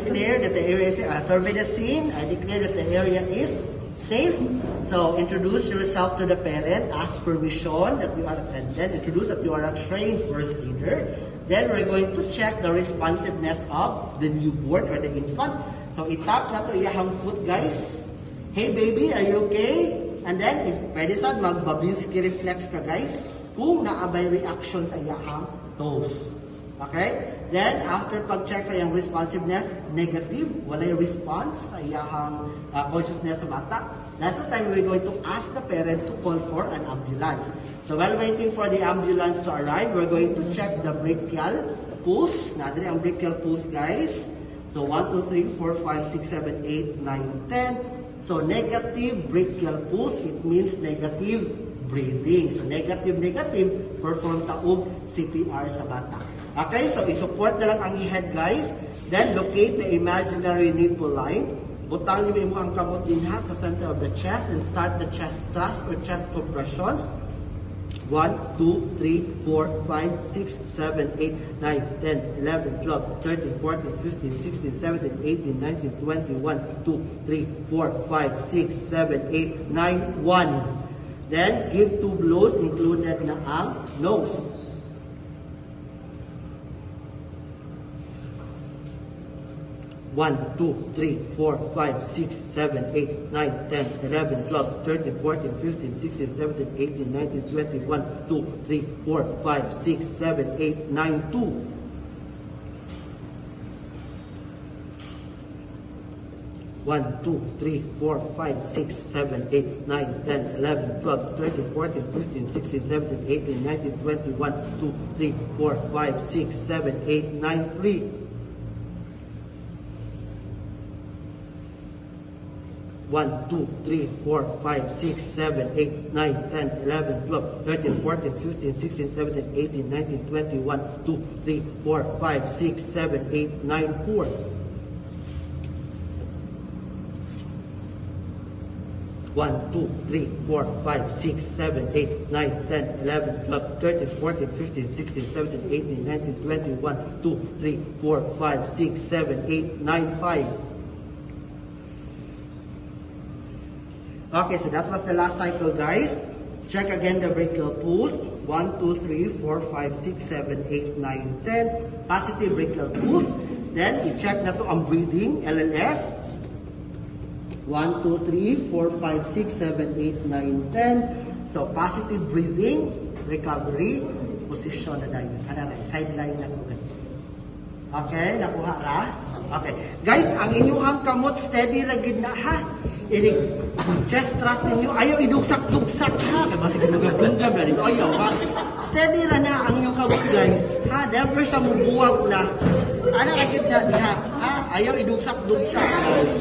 Declare that the area is survey the scene. I declare that the area is safe. So introduce yourself to the parent, ask permission that you are, and then introduce that you are a trained first aider. Then we're going to check the responsiveness of the newborn or the infant. So itap na to iyahang foot, guys. Hey baby, are you okay? And then if pwede sad mag-Babinski reflex ka, guys, kung naabay reaction sa iyahang toes. Okay? Then, after pag-check sa iyang responsiveness, negative, walay response sa iyang consciousness sa bata. That's the time we're going to ask the parent to call for an ambulance. So, while waiting for the ambulance to arrive, we're going to check the brachial pulse. Nadali ang brachial pulse, guys. So, 1, 2, 3, 4, 5, 6, 7, 8, 9, 10. So, negative brachial pulse, it means negative breathing. So, negative, perform taog CPR sa bata. Okay, so isupport na lang ang head, guys. Then, locate the imaginary nipple line. Butang niyo mo ang kamot din ha sa center of the chest and start the chest thrust or chest compressions. 1, 2, 3, 4, 5, 6, 7, 8, 9, 10, 11, 12, 13, 14, 15, 16, 17, 18, 19, 20, 1, 2, 3, 4, 5, 6, 7, 8, 9, 1. Then, give 2 blows included na ang nose. 1, 2, 3, 4, 5, 6, 7, 8, 9, 10, 11, 12, 13, 14, 15, 16, 17, 18, 19, 20, 1, 2, 3, 4, 5, 6, 7, 8, 9, 2. 1, 2, 3, 4, 5, 6, 7, 8, 9, 10, 11, 12, 13, 14, 15, 16, 17, 18, 19, 20, 1, 2, 3, 4, 5, 6, 7, 8, 9, 3. 1, 2, 3, 4, 5, 6, 7, 8, 9, 10, 11, 12, 13, 14, 15, 16, 17, 18, 19, 20, 1, 2, 3, 4, 5, 6, 7, 8, 9, 4. 1, 2, 3, 4, 5, 6, 7, 8, 9, 10, 11, 12, 13, 14, 15, 16, 17, 18, 19, 20, 1, 2, 3, 4, 5, 6, 7, 8, 9, 5. Okay, so that was the last cycle, guys. Check again the brachial pulse. 1, 2, 3, 4, 5, 6, 7, 8, 9, 10. Positive brachial pulse. Then, i-check na to ang breathing, LLF. 1, 2, 3, 4, 5, 6, 7, 8, 9, 10. So, positive breathing, recovery, position na dahil. Sideline na to, guys. Okay, nakuha ra? Okay. Guys, ang inyong kamot, steady ra gid na ha. Ini chest thrust ninyo, ayaw idugsak-dugsak ha. Kaya basta ginugab-dugab na nito. Ayaw ha. Steady ra na ang inyong kamot, guys. Ha, never siya mubuwag na. Ano ra gid na diha? Ha, ayaw idugsak-dugsak, guys.